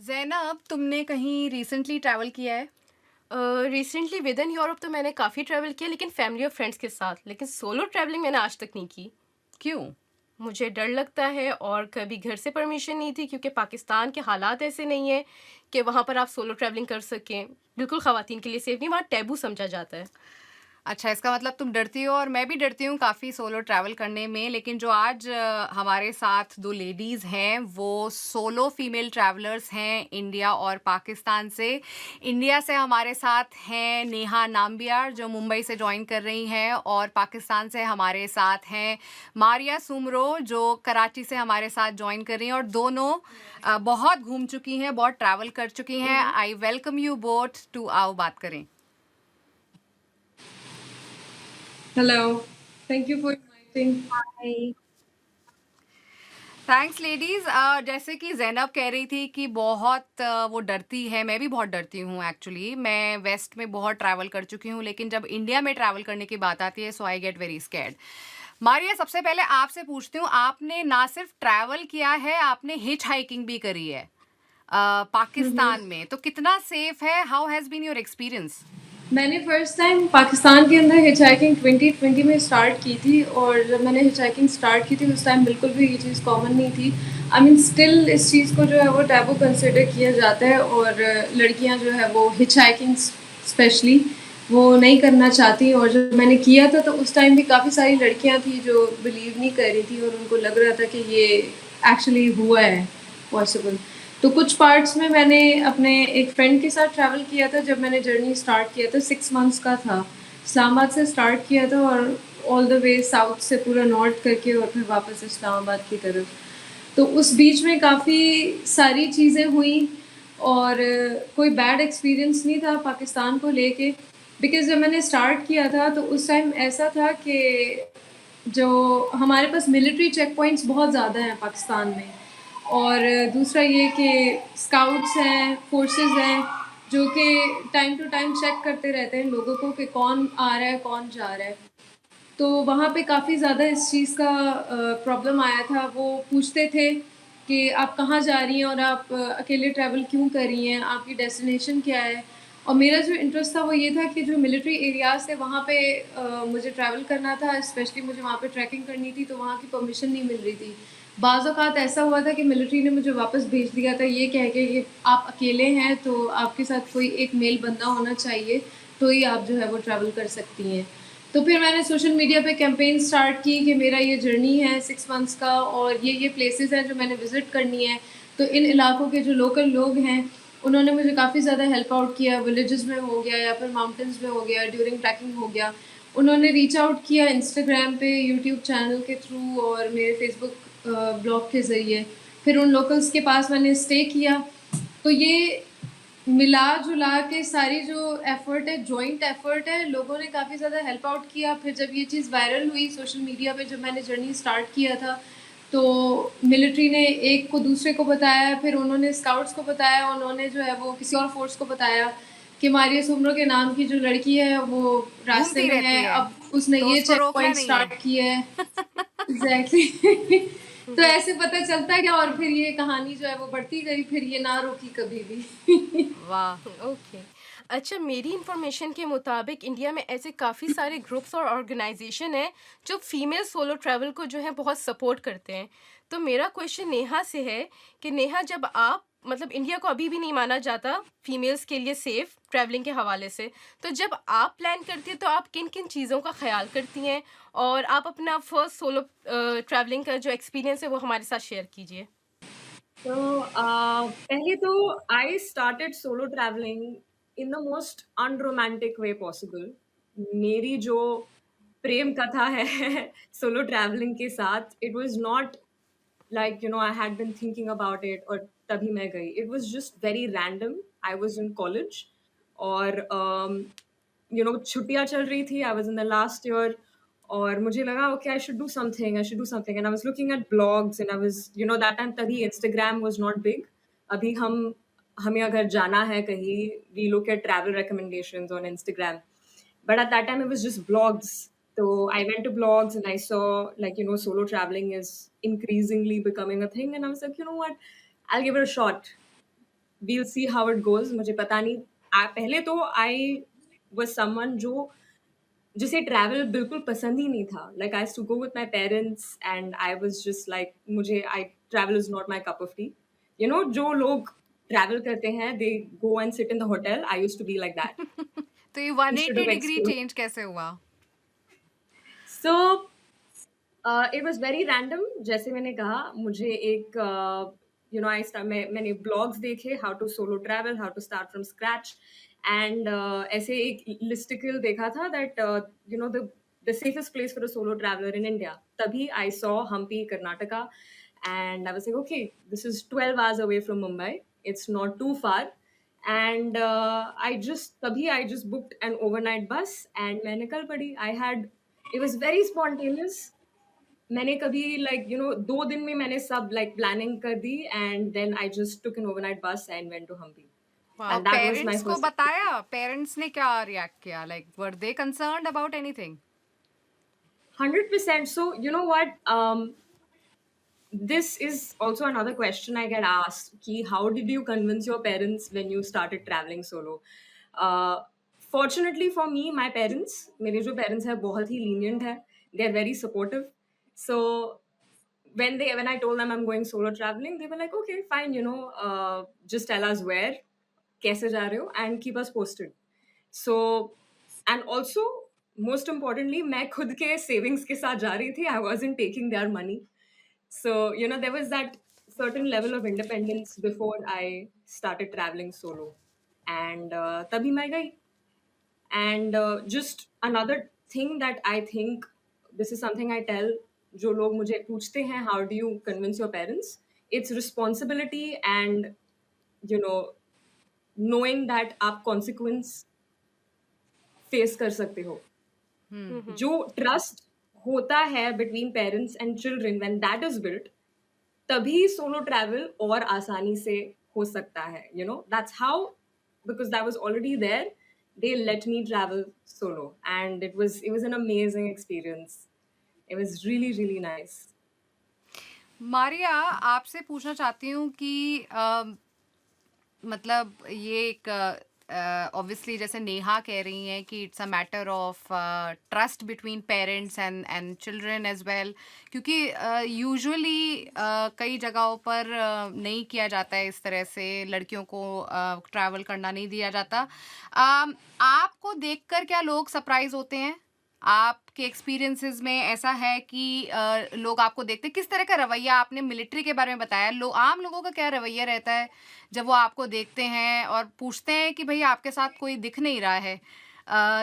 ज़ैनब, तुमने कहीं recently travel किया है? रिसेंटली विद इन यूरोप तो मैंने काफ़ी ट्रैवल किया, लेकिन फैमिली और फ्रेंड्स के साथ। लेकिन सोलो ट्रैवलिंग मैंने आज तक नहीं की। क्यों? मुझे डर लगता है और कभी घर से परमिशन नहीं थी, क्योंकि पाकिस्तान के हालात ऐसे नहीं है कि वहाँ पर आप सोलो ट्रैवलिंग कर सकें। बिल्कुल ख़वातीन के लिए सेफ नहीं, वहाँ टैबू समझा जाता है। अच्छा, इसका मतलब तुम डरती हो और मैं भी डरती हूँ काफ़ी सोलो ट्रैवल करने में, लेकिन जो आज हमारे साथ 2 लेडीज़ हैं, वो सोलो फीमेल ट्रैवलर्स हैं इंडिया और पाकिस्तान से। इंडिया से हमारे साथ हैं नेहा नाम्बियार, जो मुंबई से जॉइन कर रही हैं, और पाकिस्तान से हमारे साथ हैं मारिया सुमरो, जो कराची से हमारे साथ जॉइन कर रही हैं, और दोनों बहुत घूम चुकी हैं, बहुत ट्रैवल कर चुकी हैं। I welcome you both to आओ बात करें। Hello. Thank you for inviting. Hi. Thanks ladies. जैसे कि ज़ैनब कह रही थी कि बहुत वो डरती है, मैं भी बहुत डरती हूँ एक्चुअली। मैं वेस्ट में बहुत ट्रैवल कर चुकी हूँ, लेकिन जब इंडिया में ट्रैवल करने की बात आती है so I get very scared. Maria, सबसे पहले आपसे पूछती हूँ, आपने ना सिर्फ ट्रैवल किया है, आपने हिच हाइकिंग भी करी है पाकिस्तान में, तो कितना सेफ है? How has been your experience? मैंने फर्स्ट टाइम पाकिस्तान के अंदर हिच हाइकिंग 2020 में स्टार्ट की थी, और जब मैंने हिच हाइकिंग स्टार्ट की थी उस टाइम बिल्कुल भी ये चीज़ कॉमन नहीं थी। आई मीन स्टिल इस चीज़ को जो है वो टैबू कंसिडर किया जाता है, और लड़कियां जो है वो हिच हाइकिंग स्पेशली वो नहीं करना चाहती। और जब मैंने किया था तो उस टाइम भी काफ़ी सारी लड़कियां थी जो बिलीव नहीं कर रही थी, और उनको लग रहा था कि ये एक्चुअली हुआ है पॉसिबल। तो कुछ पार्ट्स में मैंने अपने एक फ्रेंड के साथ ट्रैवल किया था। जब मैंने जर्नी स्टार्ट किया था 6 मंथ्स का था, इस्लामाबाद से स्टार्ट किया था, और ऑल द वे साउथ से पूरा नॉर्थ करके और फिर वापस इस्लामाबाद की तरफ। तो उस बीच में काफ़ी सारी चीज़ें हुई, और कोई बैड एक्सपीरियंस नहीं था पाकिस्तान को लेके। बिकॉज़ जब मैंने स्टार्ट किया था तो उस टाइम ऐसा था कि जो हमारे पास मिलिट्री चेक पॉइंट्स बहुत ज़्यादा हैं पाकिस्तान में, और दूसरा ये कि स्काउट्स हैं, फोर्सेस हैं, जो कि टाइम टू टाइम चेक करते रहते हैं लोगों को कि कौन आ रहा है, कौन जा रहा है। तो वहाँ पे काफ़ी ज़्यादा इस चीज़ का प्रॉब्लम आया था। वो पूछते थे कि आप कहाँ जा रही हैं, और आप अकेले ट्रैवल क्यों कर रही हैं, आपकी डेस्टिनेशन क्या है। और मेरा जो इंटरेस्ट था वो ये था कि जो मिलिट्री एरियाज़ थे वहाँ पे मुझे ट्रैवल करना था, स्पेशली मुझे वहाँ पे ट्रैकिंग करनी थी, तो वहाँ की परमिशन नहीं मिल रही थी। बाज़ औक़ात ऐसा हुआ था कि मिलिट्री ने मुझे वापस भेज दिया था ये कह के कि आप अकेले हैं, तो आपके साथ कोई एक मेल बंदा होना चाहिए, तो ही आप जो है वो ट्रैवल कर सकती हैं। तो फिर मैंने सोशल मीडिया पे कैंपेन स्टार्ट की कि मेरा ये जर्नी है 6 मंथ्स का, और ये प्लेसेस हैं जो मैंने विज़िट करनी है। तो इन इलाकों के जो लोकल लोग हैं उन्होंने मुझे काफ़ी ज़्यादा हेल्प आउट किया, विलेजेस में हो गया या फिर माउंटेन्स में हो गया, ड्यूरिंग ट्रैकिंग हो गया। उन्होंने रीच आउट किया इंस्टाग्राम पे, यूट्यूब चैनल के थ्रू, और मेरे फेसबुक ब्लॉग के ज़रिए। फिर उन लोकल्स के पास मैंने स्टे किया। तो ये मिला-जुला के सारी जो एफ़र्ट है, जॉइंट एफ़र्ट है, लोगों ने काफ़ी ज़्यादा हेल्प आउट किया। फिर जब ये चीज़ वायरल हुई सोशल मीडिया पे, जब मैंने जर्नी स्टार्ट किया था, तो मिलिट्री ने एक को दूसरे को बताया, फिर उन्होंने स्काउट्स को बताया, उन्होंने जो है वो किसी और फ़ोर्स को बताया कि मारिया सुमरो के नाम की जो लड़की है वो रास्ते घूमती में है, रहती है, अब उसने तो ये उसको चेक रोकना पॉइंट नहीं है। स्टार्ट किया है। एग्ज़ैक्टली। तो ऐसे पता चलता गया, और फिर ये कहानी जो है वो बढ़ती गई, फिर ये ना रुकी कभी भी। वाह! ओके। अच्छा, मेरी इंफॉर्मेशन के मुताबिक इंडिया में ऐसे काफ़ी सारे ग्रुप्स और ऑर्गेनाइजेशन हैं जो फीमेल सोलो ट्रैवल को जो है बहुत सपोर्ट करते हैं। तो मेरा क्वेश्चन नेहा से है कि नेहा, जब आप मतलब इंडिया को अभी भी नहीं माना जाता फीमेल्स के लिए सेफ ट्रैवलिंग के हवाले से, तो जब आप प्लान करती हैं तो आप किन किन चीज़ों का ख्याल करती हैं, और आप अपना फर्स्ट सोलो ट्रैवलिंग का जो एक्सपीरियंस है वो हमारे साथ शेयर कीजिए। पहले तो I started solo travelling in the most unromantic way possible. मेरी जो प्रेम कथा है सोलो ट्रैवलिंग के साथ, it was not like I had been thinking about it और तभी मैं गई। It was just very random. I was in college, और छुट्टियाँ चल रही थी। I was in the last year, और मुझे लगा okay I should do something, and I was looking eight blogs, and I was that time तभी Instagram was not big. अभी हमें अगर जाना है कहीं, we look at travel recommendations on Instagram, but at that time it was just blogs. So I went to blogs and I saw, like, solo traveling is increasingly becoming a thing, and I was like, you know what, I'll give it a shot. We'll see how it goes. मुझे पता नहीं। पहले तो I was someone जिसे travel बिल्कुल पसंद ही नहीं था। Like I to go with my parents and I was just like मुझे I travel is not my cup of tea. जो लोग ट्रैवल करते हैं they go and sit in the hotel. I used to be like that तो ये instead 180 of degree explore. Change कैसे हुआ? So it was very random. जैसे मैंने कहा मुझे एक आई मैंने ब्लॉग्स देखे how to solo travel, how to start from scratch and ऐसे एक लिस्टिकल देखा था that the safest place for a solo traveller in India. तभी I saw Hampi Karnataka and I was like okay this is 12 hours away from Mumbai, it's not too far and I just booked an overnight bus and मैं निकल पड़ी। I had it was very spontaneous। मैंने कभी 2 दिन में मैंने सब planning कर दी and then I just took an overnight bus and went to Hampi और and that was my parents को फर्स्ट। बताया? पेरेंट्स ने क्या रिएक्ट किया? Like were they concerned about anything? 100%। So you know what? This is also another question I get asked. Ki, how did you convince your parents when you started traveling solo? Uh, Fortunately for me, my parents, मेरे जो parents हैं बहुत ही lenient है. They are very supportive. So when I told them I'm going solo traveling, they were like, okay, fine, just tell us where, कैसे जा रहे हो, and keep us posted. So and also most importantly, मैं खुद के savings के साथ जा रही थी. I wasn't taking their money. So there was that certain level of independence before I started traveling solo, and तभी मैं गई। And just another thing that I think, this is something I tell जो लोग मुझे पूछते हैं how do you convince your parents, it's responsibility and you know knowing that आप consequence face कर सकते हो। जो ट्रस्ट होता है between parents and children when that is built, तभी सोलो ट्रैवल और आसानी से हो सकता है। That's how, because that was already there, they let me travel solo and it was an amazing experience। It was really really nice। Maria, आपसे पूछना चाहती हूँ कि मतलब ये एक ऑब्वियसली जैसे नेहा कह रही हैं कि it's a matter of trust between parents and children as well, क्योंकि यूजुअली कई जगहों पर नहीं किया जाता है इस तरह से, लड़कियों को ट्रैवल करना नहीं दिया जाता। आपको देखकर क्या लोग सरप्राइज होते हैं? आपके एक्सपीरियंसेस में ऐसा है कि लोग आपको देखते किस तरह का रवैया? आपने मिलिट्री के बारे में बताया, आम लोगों का क्या रवैया रहता है जब वो आपको देखते हैं और पूछते हैं कि भाई आपके साथ कोई दिख नहीं रहा है,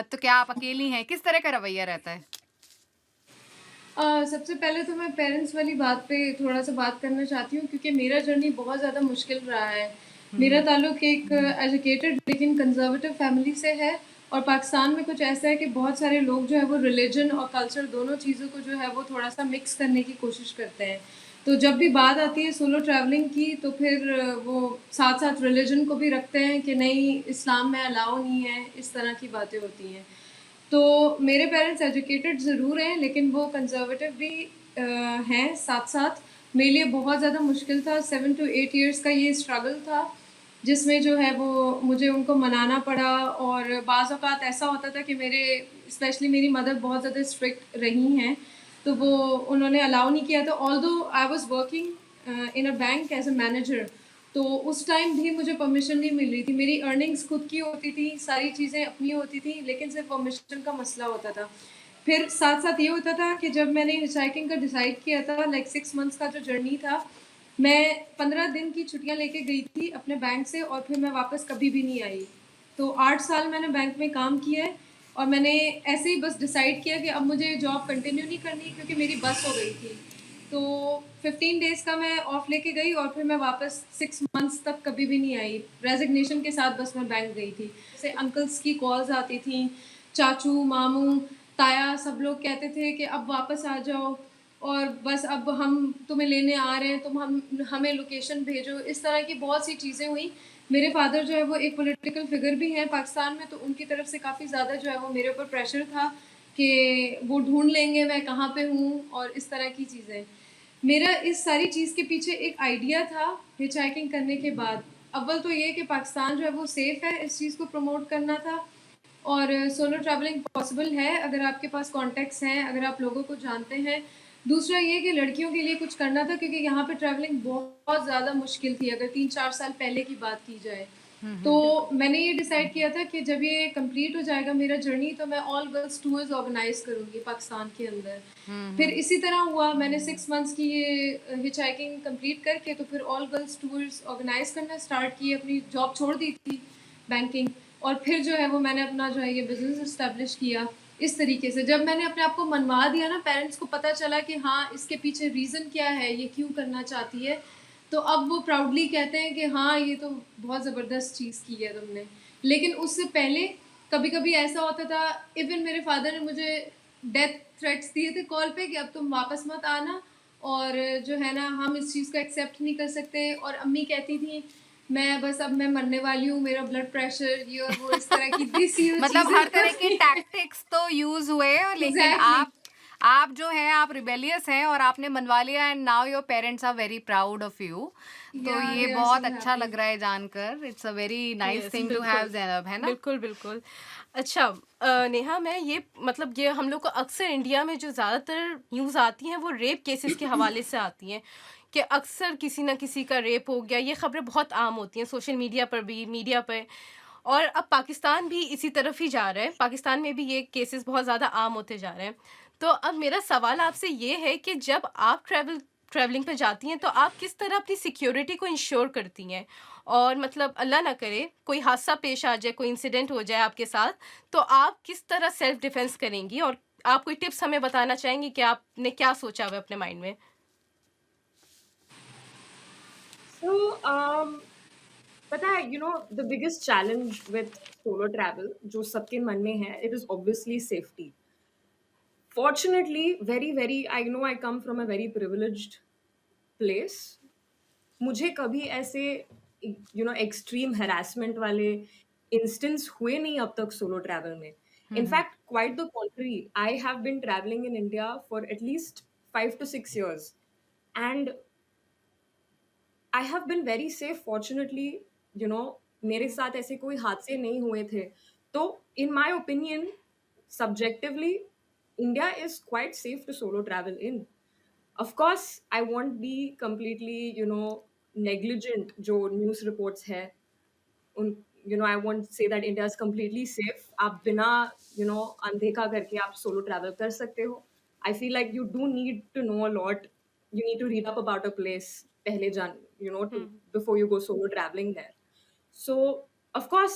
तो क्या आप अकेली हैं? किस तरह का रवैया रहता है? सबसे पहले तो मैं पेरेंट्स वाली बात पे थोड़ा सा बात करना चाहती हूँ, क्योंकि मेरा जर्नी बहुत ज़्यादा मुश्किल रहा है। मेरा ताल्लुक एक एजुकेटेड लेकिन कंजर्वेटिव फैमिली से है, और पाकिस्तान में कुछ ऐसा है कि बहुत सारे लोग जो है वो रिलीजन और कल्चर दोनों चीज़ों को जो है वो थोड़ा सा मिक्स करने की कोशिश करते हैं। तो जब भी बात आती है सोलो ट्रैवलिंग की, तो फिर वो साथ साथ रिलीजन को भी रखते हैं कि नहीं, इस्लाम में अलाउ नहीं है, इस तरह की बातें होती हैं। तो मेरे पेरेंट्स एजुकेटेड ज़रूर हैं, लेकिन वो कंजर्वेटिव भी हैं साथ साथ। मेरे लिए बहुत ज़्यादा मुश्किल था, 7 to 8 इयर्स का ये स्ट्रगल था, जिसमें जो है वो मुझे उनको मनाना पड़ा। और बाज़ औक़ात ऐसा होता था कि स्पेशली मेरी मदर बहुत ज़्यादा स्ट्रिक्ट रही हैं, तो वो उन्होंने अलाउ नहीं किया था। Although I was working in a bank as a manager, तो उस टाइम भी मुझे परमिशन नहीं मिल रही थी। मेरी अर्निंग्स खुद की होती थी, सारी चीज़ें अपनी होती थी, लेकिन सिर्फ परमिशन का मसला होता था। फिर साथ साथ ये होता था कि जब मैंने हिचहाइकिंग का डिसाइड किया था, लाइक 6 मंथ्स का जो जर्नी था, मैं 15 दिन की छुट्टियां लेके गई थी अपने बैंक से, और फिर मैं वापस कभी भी नहीं आई। तो 8 साल मैंने बैंक में काम किया है, और मैंने ऐसे ही बस डिसाइड किया कि अब मुझे जॉब कंटिन्यू नहीं करनी, क्योंकि मेरी बस हो गई थी। तो 15 डेज़ का मैं ऑफ लेके गई, और फिर मैं वापस 6 मंथ्स तक कभी भी नहीं आई। रेजिग्नेशन के साथ बस मैं बैंक गई थी। जैसे अंकल्स की कॉल्स आती थी, चाचू, मामू, ताया, सब लोग कहते थे कि अब वापस आ जाओ, और बस अब हम तुम्हें लेने आ रहे हैं, हमें लोकेशन भेजो। इस तरह की बहुत सी चीज़ें हुई। मेरे फादर जो है वो एक पॉलिटिकल फिगर भी हैं पाकिस्तान में, तो उनकी तरफ से काफ़ी ज़्यादा जो है वो मेरे ऊपर प्रेशर था कि वो ढूंढ लेंगे मैं कहाँ पे हूँ, और इस तरह की चीज़ें। मेरा इस सारी चीज़ के पीछे एक आइडिया था हिचहाइकिंग करने के बाद। अव्वल तो ये कि पाकिस्तान जो है वो सेफ़ है, इस चीज़ को प्रमोट करना था और सोलो ट्रैवलिंग पॉसिबल है अगर आपके पास कॉन्टैक्ट्स हैं, अगर आप लोगों को जानते हैं। दूसरा ये कि लड़कियों के लिए कुछ करना था क्योंकि यहाँ पे ट्रैवलिंग बहुत ज़्यादा मुश्किल थी अगर 3-4 साल पहले की बात की जाए। तो मैंने ये डिसाइड किया था कि जब ये कंप्लीट हो जाएगा मेरा जर्नी तो मैं ऑल गर्ल्स टूर्स ऑर्गेनाइज़ करूँगी पाकिस्तान के अंदर। फिर इसी तरह हुआ मैंने 6 मंथ्स की ये हिचहाइकिंग कंप्लीट करके तो फिर ऑल गर्ल्स टूर्स ऑर्गेनाइज़ करना स्टार्ट किए, अपनी जॉब छोड़ दी थी बैंकिंग और फिर जो है वो मैंने अपना जो है ये बिज़नेस एस्टेब्लिश किया इस तरीके से। जब मैंने अपने आप को मनवा दिया ना, पेरेंट्स को पता चला कि हाँ, इसके पीछे रीज़न क्या है, ये क्यों करना चाहती है, तो अब वो प्राउडली कहते हैं कि हाँ, ये तो बहुत ज़बरदस्त चीज़ की है तुमने। लेकिन उससे पहले कभी-कभी ऐसा होता था, इवन मेरे फादर ने मुझे डेथ थ्रेट्स दिए थे कॉल पे कि अब तुम वापस मत आना और जो है ना हम इस चीज़ को एक्सेप्ट नहीं कर सकते। और अम्मी कहती थी मैं बस अब मैं मरने वाली हूँ, मेरा ब्लड प्रेशर ये और वो इस तरह की देसी मतलब चीज़ें हर तरह के टैक्टिक्स तो यूज हुए लेकिन एग्ज़ैक्टली। आप जो हैं आप रिबेलियस हैं और आपने मनवा लिया and now your parents are very proud of you. तो या ये दे आर बहुत सो अच्छा हैप्पी। लग रहा है जानकर। It's a very nice yes, thing to have बिल्कुल। ज़ैनब, है ना? बिल्कुल, बिल्कुल। अच्छा नेहा, मैं ये मतलब ये हम लोग को अक्सर इंडिया में जो ज़्यादातर न्यूज़ आती हैं वो रेप केसेस के हवाले से आती हैं, कि अक्सर किसी न किसी का रेप हो गया। ये खबरें बहुत आम होती हैं सोशल मीडिया पर भी, मीडिया पे। और अब पाकिस्तान भी इसी तरफ ही जा रहा है। पाकिस्तान में भी ये केसेस बहुत ज़्यादा आम होते जा रहे हैं। तो अब मेरा सवाल आपसे ये है कि जब आप ट्रैवलिंग पे जाती हैं तो आप किस तरह अपनी सिक्योरिटी को इंश्योर करती हैं? और मतलब अल्लाह ना करे कोई हादसा पेश आ जाए, कोई इंसिडेंट हो जाए आपके साथ, तो आप किस तरह सेल्फ डिफेंस करेंगी? और आप कोई टिप्स हमें बताना चाहेंगी कि आपने क्या सोचा हुआ है अपने माइंड में? So, पता है, the biggest challenge with solo travel, जो सबके मन में है, it is obviously safety. Fortunately, I know I come from a very privileged place. मुझे कभी ऐसे एक्सट्रीम harassment वाले इंस्टेंस हुए नहीं अब तक सोलो ट्रैवल में. In fact quite the contrary, I have been travelling in India for at least 5 to 6 years and I have been very safe fortunately. मेरे साथ ऐसे कोई हादसे नहीं हुए थे. तो in my opinion, subjectively, India is quite safe to solo travel in. Of course, I won't be completely, negligent जो news reports है. उन I won't say that India is completely safe. आप बिना, अनदेखा करके आप solo travel कर सकते हो. I feel like you do need to know a lot. You need to read up about a place पहले to hmm, before you go solo traveling there. So, of course,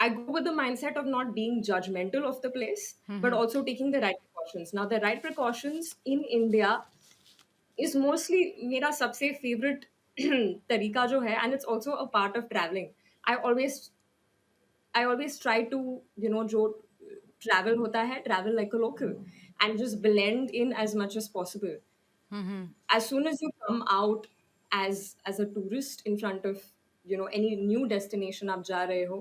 I go with the mindset of not being judgmental of the place, but also taking the right precautions. Now, the right precautions in India is mostly मेरा सबसे favorite तरीका जो है, and it's also a part of traveling. I always I always try to, जो travel होता है, travel like a local and just blend in as much as possible. As soon as you come out as a tourist in front of, any new destination आप जा रहे हो,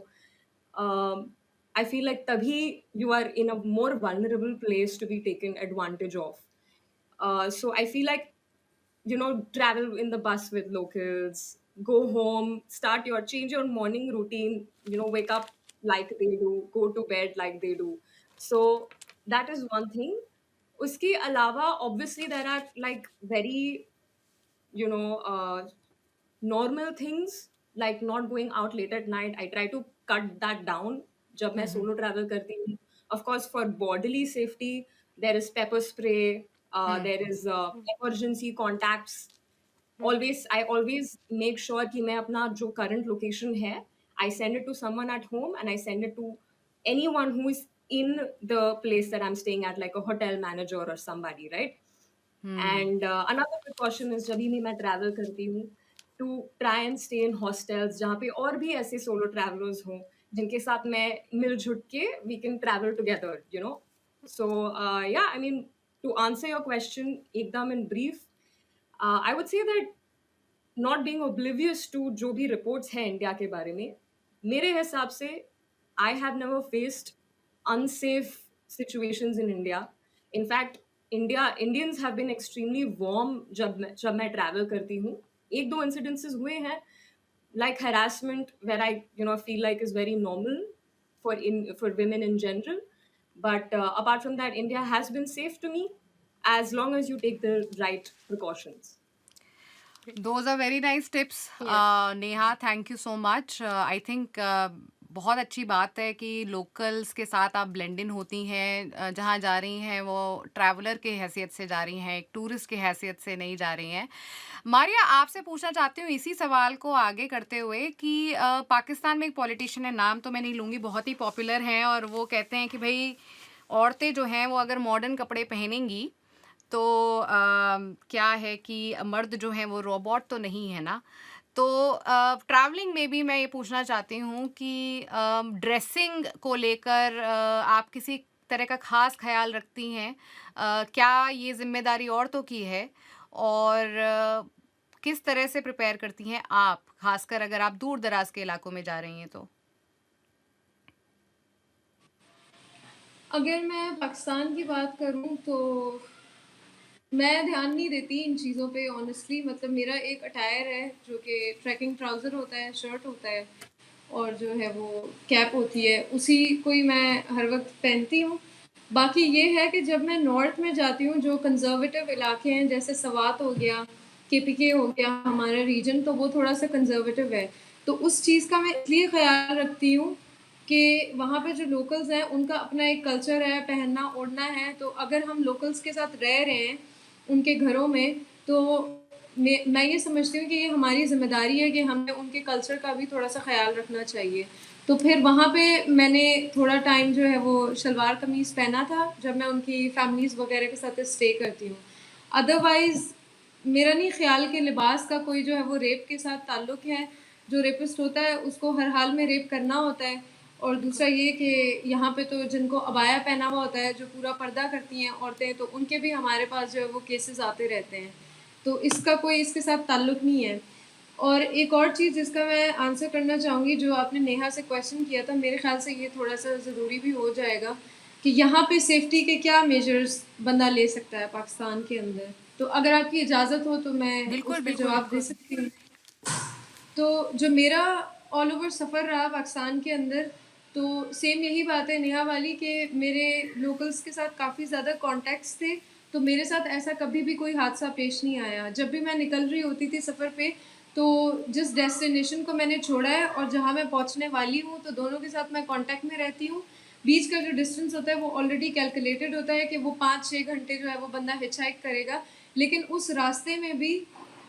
I feel like तभी you are in a more vulnerable place to be taken advantage of. So I feel like, travel in the bus with locals, go home, change your morning routine, wake up like they do, go to bed like they do. So that is one thing. Uski alawa, obviously there are like very, normal things like not going out late at night. I try to cut that down जब मैं solo travel करती हूँ. Of course, for bodily safety, there is pepper spray, there is emergency contacts. I always make sure कि मैं अपना जो current location है, I send it to someone at home and I send it to anyone who is in the place that I'm staying at, like a hotel manager or somebody, right? And another precaution is जब भी मैं travel करती हूँ, to try and stay in hostels जहाँ पे और भी ऐसे सोलो ट्रैवलर्स हों जिनके साथ मैं मिलजुल के we can travel together, so yeah, I mean, to answer your question एकदम in brief, I would say that not being oblivious to जो भी रिपोर्ट्स हैं इंडिया के बारे में, मेरे हिसाब से I have never faced unsafe situations in India. In fact, Indians have been extremely warm जब मैं ट्रैवल करती हूँ. एक दो incidences हुए हैं, like harassment, where I feel like is very normal for women in general. But apart from that, India has been safe to me as long as you take the right precautions. Those are very nice tips yes Neha, thank you so much. I think बहुत अच्छी बात है कि locals के साथ आप blend in होती हैं, जहाँ जा रही हैं वो ट्रैवलर के हैसियत से जा रही हैं, एक टूरिस्ट की हैसियत से नहीं जा रही हैं। मारिया, आपसे पूछना चाहती हूँ इसी सवाल को आगे करते हुए कि पाकिस्तान में एक पॉलिटिशियन है, नाम तो मैं नहीं लूँगी, बहुत ही पॉपुलर हैं और वो कहते हैं कि भाई औरतें जो हैं वो अगर मॉडर्न कपड़े पहनेंगी तो क्या है कि मर्द जो हैं वो रोबोट तो नहीं है ना। तो ट्रैवलिंग में भी मैं ये पूछना चाहती हूँ कि ड्रेसिंग को लेकर आप किसी तरह का ख़ास ख़्याल रखती हैं? क्या ये ज़िम्मेदारी औरतों की है? और किस तरह से प्रिपेयर करती हैं आप, ख़ासकर अगर आप दूर-दराज़ के इलाकों में जा रही हैं तो? अगर मैं पाकिस्तान की बात करूँ तो मैं ध्यान नहीं देती इन चीज़ों पे ऑनेस्टली। मतलब मेरा एक अटायर है जो कि ट्रैकिंग ट्राउज़र होता है, शर्ट होता है और जो है वो कैप होती है, उसी को ही मैं हर वक्त पहनती हूँ। बाकी ये है कि जब मैं नॉर्थ में जाती हूँ, जो कंजर्वेटिव इलाके हैं जैसे सवात हो गया, केपीके हो गया, हमारा रीजन तो वो थोड़ा सा कंजर्वेटिव है। तो उस चीज़ का मैं इसलिए ख्याल रखती हूँ कि वहाँ पे जो लोकल्स हैं उनका अपना एक कल्चर है, पहनना ओढ़ना है। तो अगर हम लोकल्स के साथ रह रहे हैं उनके घरों में, तो मैं ये समझती हूँ कि ये हमारी ज़िम्मेदारी है कि हमें उनके कल्चर का भी थोड़ा सा ख्याल रखना चाहिए। तो फिर वहाँ पे मैंने थोड़ा टाइम जो है वो शलवार कमीज़ पहना था जब मैं उनकी फैमिलीज़ वगैरह के साथ स्टे करती हूँ। अदरवाइज़ मेरा नहीं ख्याल कि लिबास का कोई जो है वो रेप के साथ ताल्लुक़ है। जो रेपिस्ट होता है उसको हर हाल में रेप करना होता है। और दूसरा ये कि यहाँ पे तो जिनको अबाया पहना हुआ होता है, जो पूरा पर्दा करती हैं औरतें, तो उनके भी हमारे पास जो है वो केसेस आते रहते हैं। तो इसका कोई इसके साथ ताल्लुक़ नहीं है। और एक और चीज़ जिसका मैं आंसर करना चाहूँगी, जो आपने नेहा से क्वेश्चन किया था, मेरे ख़्याल से ये थोड़ा-सा ज़रूरी भी हो जाएगा कि यहाँ पे सेफ्टी के क्या मेजर्स बंदा ले सकता है पाकिस्तान के अंदर? तो अगर आपकी इजाज़त हो तो मैं बिल्कुल, उस पे बिल्कुल, जवाब दे बिल्कुल। सकती हूँ। तो जो मेरा ऑल ओवर सफ़र रहा पाकिस्तान के अंदर, तो सेम यही बात है नेहा वाली कि मेरे लोकल्स के साथ काफ़ी ज़्यादा कॉन्टैक्ट्स थे। तो मेरे साथ ऐसा कभी भी कोई हादसा पेश नहीं आया। जब भी मैं निकल रही होती थी सफ़र पे, तो जिस डेस्टिनेशन को मैंने छोड़ा है और जहाँ मैं पहुँचने वाली हूँ, तो दोनों के साथ मैं कॉन्टैक्ट में रहती हूँ। बीच का जो डिस्टेंस होता है वो ऑलरेडी कैलकुलेटेड होता है कि वो 5-6 घंटे जो है वो बंदा हिचहाइक करेगा। लेकिन उस रास्ते में भी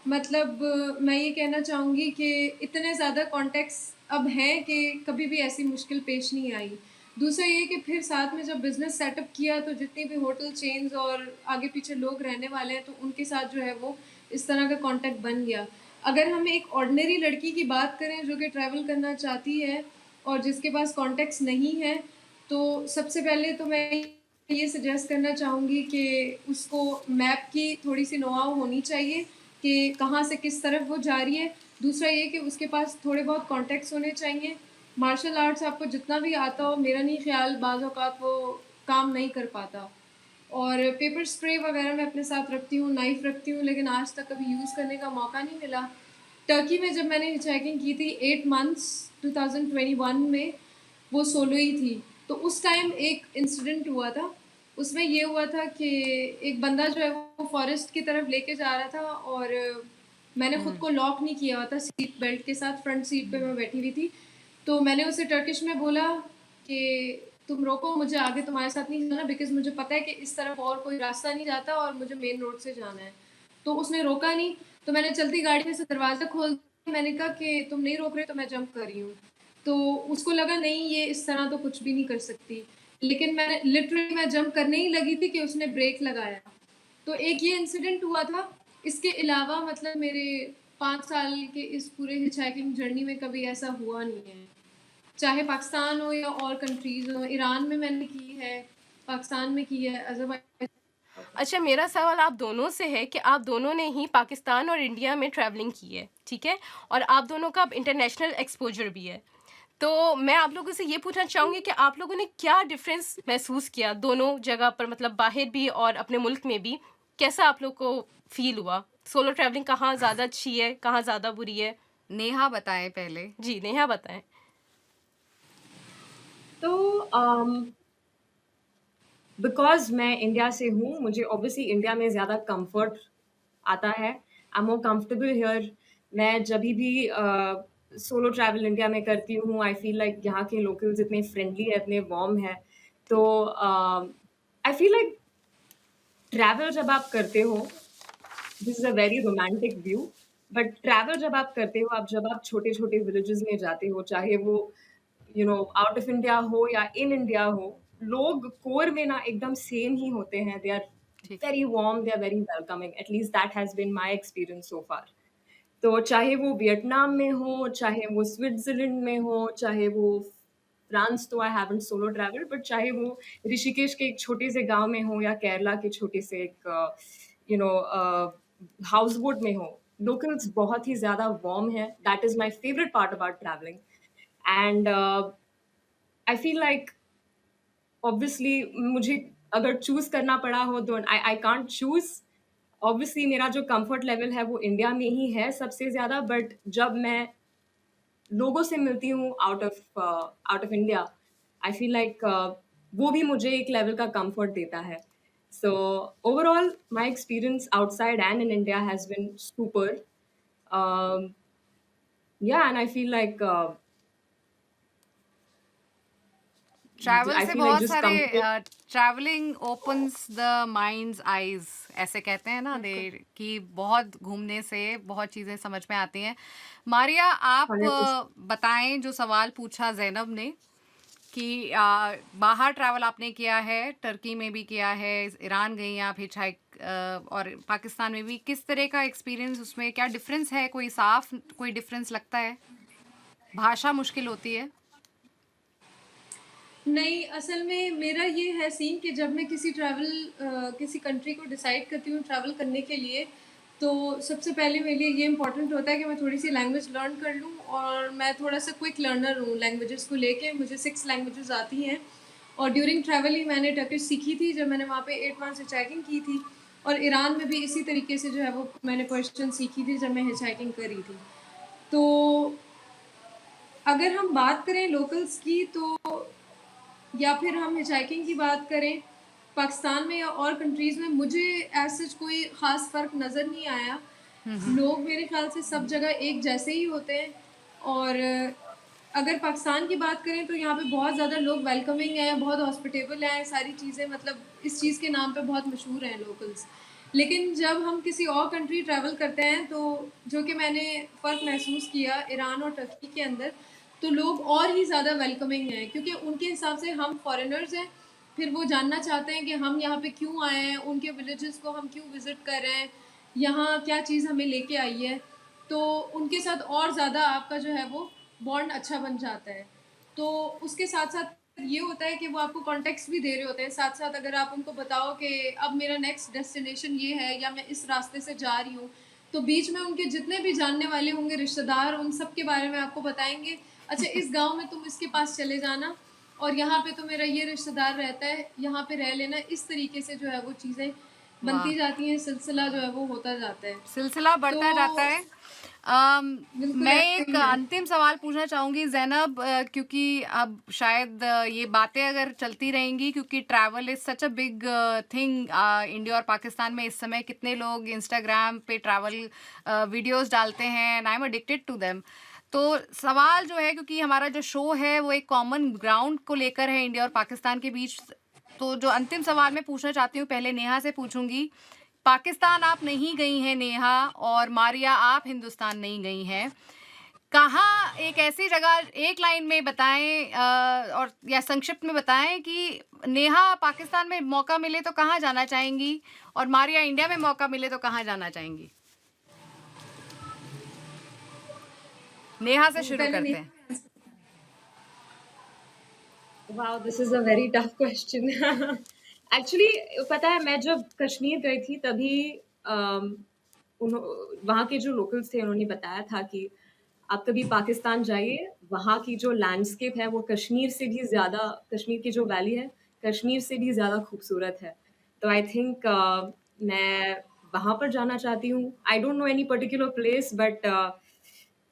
मतलब मैं ये कहना चाहूँगी कि इतने ज़्यादा कॉन्टैक्ट्स अब हैं कि कभी भी ऐसी मुश्किल पेश नहीं आई। दूसरा ये कि फिर साथ में जब बिज़नेस सेटअप किया, तो जितनी भी होटल चेन्स और आगे-पीछे लोग रहने वाले हैं, तो उनके साथ जो है वो इस तरह का कॉन्टैक्ट बन गया। अगर हम एक ऑर्डिनरी लड़की की बात करें जो कि ट्रैवल करना चाहती है और जिसके पास कॉन्टैक्ट्स नहीं है, तो सबसे पहले तो मैं ये सजेस्ट करना चाहूँगी कि उसको मैप की थोड़ी-सी नो-हाउ होनी चाहिए कि कहाँ से किस तरफ वो जा रही है। दूसरा ये कि उसके पास थोड़े बहुत कॉन्टैक्ट्स होने चाहिए। मार्शल आर्ट्स आपको जितना भी आता हो, मेरा नहीं ख़्याल बाज़ औक़ात वो काम नहीं कर पाता। और पेपर स्प्रे वग़ैरह मैं अपने साथ रखती हूँ, नाइफ़ रखती हूँ, लेकिन आज तक कभी यूज़ करने का मौका नहीं मिला। टर्की में जब मैंने हिचहाइकिंग की थी 8 मंथ्स 2021 में, वो सोलो ही थी। तो उस टाइम एक इंसिडेंट हुआ था। उसमें ये हुआ था कि एक बंदा जो है वो फ़ॉरेस्ट की तरफ लेके जा रहा था और मैंने खुद हुँ, को लॉक नहीं किया हुआ था सीट बेल्ट के साथ, फ्रंट सीट पे मैं बैठी हुई थी। तो मैंने उसे टर्किश में बोला कि तुम रोको, मुझे आगे तुम्हारे साथ नहीं जाना, बिकॉज़ मुझे पता है कि इस तरफ और कोई रास्ता नहीं जाता और मुझे मेन रोड से जाना है। तो उसने रोका नहीं, तो मैंने चलती गाड़ी में से दरवाज़ा खोल दिया। मैंने कहा कि तुम नहीं रोक रहे तो मैं जंप कर रही हूँ। तो उसको लगा नहीं, ये इस तरह तो कुछ भी नहीं कर सकती। लेकिन मैंने लिटरली मैं जंप करने ही लगी थी कि उसने ब्रेक लगाया। तो एक ये इंसिडेंट हुआ था। इसके अलावा मतलब मेरे 5 साल के इस पूरे हिचहाइकिंग जर्नी में कभी ऐसा हुआ नहीं है। चाहे पाकिस्तान हो या और कंट्रीज़ हो। ईरान में मैंने की है, पाकिस्तान में की है, अज़रबाइजान। अच्छा, मेरा सवाल आप दोनों से है कि आप दोनों ने ही पाकिस्तान और इंडिया में ट्रैवलिंग की है, ठीक है? और आप दोनों का अब इंटरनेशनल एक्सपोज़र भी है। तो मैं आप लोगों से ये पूछना चाहूँगी कि आप लोगों ने क्या डिफ़रेंस महसूस किया दोनों जगह पर, मतलब बाहर भी और अपने मुल्क में भी? कैसा आप लोग को फ़ील हुआ? सोलो ट्रैवलिंग कहाँ ज़्यादा अच्छी है, कहाँ ज़्यादा बुरी है? नेहा बताएं पहले। जी, नेहा बताएँ। तो बिकॉज़ मैं इंडिया से हूँ, मुझे ऑब्वियसली इंडिया में ज़्यादा कम्फ़र्ट आता है। I am more comfortable here. मैं जभी भी सोलो ट्रैवल इंडिया में करती हूँ, आई फ़ील लाइक यहाँ के लोकल्स इतने फ्रेंडली है, इतने वार्म हैं। तो आई फ़ील लाइक ट्रैवल जब आप करते हो, this is a very romantic view, but travel जब आप करते हो, जब आप छोटे-छोटे विलेजेस में जाते हो, चाहे वो आउट ऑफ इंडिया हो या इन इंडिया हो, लोग कोर में ना एकदम सेम ही होते हैं। दे आर ठीक है। Very warm, they are very welcoming, at least that has been my experience so far. तो चाहे वो वियतनाम में हो, चाहे वो स्विट्ज़रलैंड में हो, चाहे वो फ्रांस, तो I haven't solo travelled, but चाहे वो ऋषिकेश के एक छोटे से गाँव में हो या केरला के छोटे से एक यू नो हाउस बोट में हो, लोकल्स बहुत ही ज़्यादा वार्म हैं। That is my favourite part about travelling. And I feel like obviously मुझे अगर चूज़ करना पड़ा हो तो आई कांट चूज़। ऑब्वियसली मेरा जो कम्फर्ट लेवल है वो इंडिया में ही है सबसे ज़्यादा, बट जब मैं लोगों से मिलती हूँ out of India, I feel like वो भी मुझे एक लेवल का कम्फर्ट देता है। So overall my experience outside and in India has been super. Yeah and travel I say feel like बहुत जस्ट सारे comfort. Travelling opens the minds eyes, ऐसे कहते हैं ना, दे बिल्कुल। कि बहुत घूमने से बहुत चीज़ें समझ में आती हैं। मारिया, आप 100%। बताएं जो सवाल पूछा जैनब ने कि बाहर ट्रैवल आपने किया है, टर्की में भी किया है, ईरान गई हैं आप हिचहाइक, और पाकिस्तान में भी, किस तरह का एक्सपीरियंस, उसमें क्या डिफरेंस है, कोई साफ कोई डिफरेंस लगता है? भाषा मुश्किल होती है? नहीं, असल में मेरा ये है सीन कि जब मैं किसी कंट्री को डिसाइड करती हूँ ट्रैवल करने के लिए, तो सबसे पहले मेरे लिए ये इम्पोर्टेंट होता है कि मैं थोड़ी सी लैंग्वेज लर्न कर लूँ, और मैं थोड़ा सा क्विक लर्नर हूँ लैंग्वेजेस को लेके। मुझे 6 लैंग्वेजेस आती हैं, और ड्यूरिंग ट्रैवल ही मैंने टर्किश सीखी थी जब मैंने वहाँ पे 8 मंथ्स हिचहाइकिंग की थी, और ईरान में भी इसी तरीके से जो है वो मैंने पर्शियन सीखी थी जब मैं हिचहाइकिंग करी थी। तो अगर हम बात करें लोकल्स की, तो या फिर हम हिचहाइकिंग की बात करें पाकिस्तान में या और कंट्रीज़ में, मुझे एज सच कोई ख़ास फ़र्क नज़र नहीं आया। लोग मेरे ख़्याल से सब जगह एक जैसे ही होते हैं, और अगर पाकिस्तान की बात करें तो यहाँ पे बहुत ज़्यादा लोग वेलकमिंग हैं, बहुत हॉस्पिटेबल हैं, सारी चीज़ें मतलब इस चीज़ के नाम पे बहुत मशहूर हैं लोकल्स। लेकिन जब हम किसी और कंट्री ट्रैवल करते हैं, तो जो कि मैंने फ़र्क महसूस किया ईरान और टर्की के अंदर, तो लोग और ही ज़्यादा वेलकमिंग हैं, क्योंकि उनके हिसाब से हम फॉरेनर्स हैं। फिर वो जानना चाहते हैं कि हम यहाँ पे क्यों आए हैं, उनके विलेजेस को हम क्यों विज़िट कर रहे हैं, यहाँ क्या चीज़ हमें लेके आई है। तो उनके साथ और ज़्यादा आपका जो है वो बॉन्ड अच्छा बन जाता है। तो उसके साथ-साथ ये होता है कि वो आपको कॉन्टेक्स्ट भी दे रहे होते हैं। साथ-साथ अगर आप उनको बताओ कि अब मेरा नेक्स्ट डेस्टिनेशन ये है या मैं इस रास्ते से जा रही हूँ, तो बीच में उनके जितने भी जानने वाले होंगे रिश्तेदार, उन सब के बारे में आपको बताएँगे, अच्छा इस गाँव में तुम इसके पास चले जाना, और यहाँ पे तो मेरा ये रिश्तेदार रहता है, यहाँ पे रह लेना। इस तरीके से जो है वो चीज़ें वाह, बनती जाती हैं, सिलसिला जो है वो होता जाता है। सिलसिला तो बढ़ता जाता है। अम, बिल्कुल मैं ऐसा एक ही है। अंतिम सवाल पूछना चाहूँगी ज़ैनब, क्योंकि अब शायद ये बातें अगर चलती रहेंगी, क्योंकि travel is such a big thing India और पाकिस्तान में। इस समय कितने लोग इंस्टाग्राम पे ट्रैवल वीडियोस डालते हैं, and I am addicted to them. तो सवाल जो है, क्योंकि हमारा जो शो है वो एक कॉमन ग्राउंड को लेकर है इंडिया और पाकिस्तान के बीच, तो जो अंतिम सवाल मैं पूछना चाहती हूँ, पहले नेहा से पूछूंगी। पाकिस्तान आप नहीं गई हैं नेहा, और मारिया आप हिंदुस्तान नहीं गई हैं। कहाँ एक ऐसी जगह एक लाइन में बताएं, और या संक्षिप्त में बताएं कि नेहा पाकिस्तान में मौका मिले तो कहाँ जाना चाहेंगी, और मारिया इंडिया में मौका मिले तो कहाँ जाना चाहेंगी? नेहा से शुरू पहले करते नहीं। हैं। Wow, this is a very tough question. Actually पता है, मैं जब कश्मीर गई थी तभी उन्हों वहाँ के जो लोकल्स थे उन्होंने बताया था कि आप कभी पाकिस्तान जाइए, वहाँ की जो लैंडस्केप है वो कश्मीर से भी ज़्यादा, कश्मीर की जो वैली है, कश्मीर से भी ज़्यादा खूबसूरत है। तो आई थिंक मैं वहाँ पर जाना चाहती हूँ। I don't know any particular place, but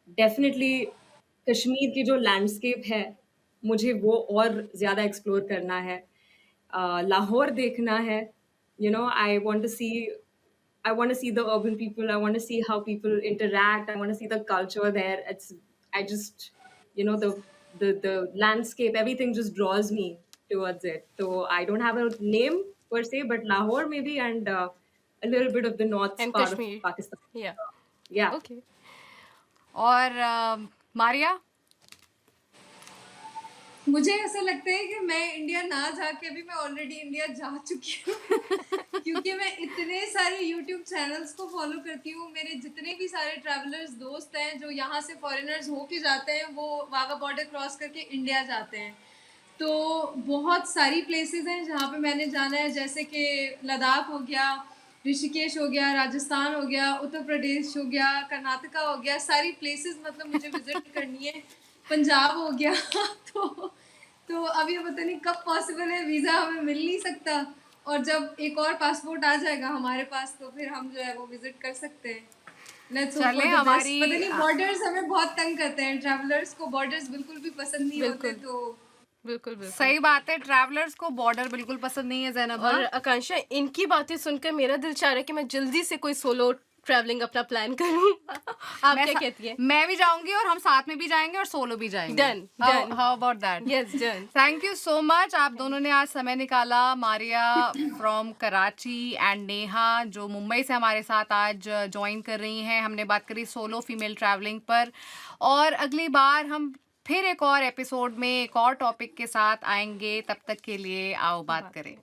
definitely Kashmir की जो लैंडस्केप है, मुझे वो और ज़्यादा एक्सप्लोर करना है। लाहौर देखना है, I want to see the urban people. I want to see how people interact. I want to see the culture there. I just, the landscape, everything just draws me towards it. So I don't have a name per se, but Lahore maybe, and a little bit of the north and part of Kashmir Pakistan. या Yeah. Okay और मारिया? मुझे ऐसा लगता है कि मैं India ना जाके अभी मैं ऑलरेडी इंडिया जा चुकी हूँ क्योंकि मैं इतने सारे यूट्यूब चैनल्स को फॉलो करती हूँ। मेरे जितने भी सारे ट्रैवलर्स दोस्त हैं जो यहाँ से फॉरेनर्स होके जाते हैं, वो वाघा बॉर्डर क्रॉस करके इंडिया जाते हैं। तो बहुत सारी प्लेसेस हैं जहाँ पे मैंने जाना है, जैसे कि लद्दाख हो गया, ऋषिकेश हो गया, राजस्थान हो गया, उत्तर प्रदेश हो गया, कर्नाटका हो गया, सारी प्लेसेस मतलब मुझे विजिट करनी है। पंजाब हो गया तो अब ये पता नहीं कब पॉसिबल है, वीज़ा हमें मिल नहीं सकता, और जब एक और पासपोर्ट आ जाएगा हमारे पास तो फिर हम जो है वो विजिट कर सकते हैं। लेट्स होप फॉर चलें, द बेस्ट। हमारी पता नहीं बॉर्डर्स हमें बहुत तंग करते हैं, ट्रैवलर्स को बॉर्डर्स बिल्कुल भी पसंद नहीं होते। बिल्कुल तो बिल्कुल बिल्कुल सही बात है, ट्रैवलर्स को बॉर्डर बिल्कुल पसंद नहीं है ज़ैनब। और हाँ? आकांक्षा, इनकी बातें सुनकर मेरा दिल चाह रहा है कि मैं जल्दी से कोई सोलो ट्रैवलिंग अपना प्लान करूं। आप क्या कहती हैं? मैं भी जाऊंगी और हम साथ में भी जाएंगे और सोलो भी जाएंगे। Done, done. How about that? Yes done. Thank you so much, आप दोनों ने आज समय निकाला। मारिया फ्रॉम कराची एंड नेहा जो मुंबई से हमारे साथ आज ज्वाइन कर रही हैं। हमने बात करी सोलो फीमेल ट्रैवलिंग पर, और अगली बार हम फिर एक और एपिसोड में एक और टॉपिक के साथ आएंगे। तब तक के लिए आओ बात करें।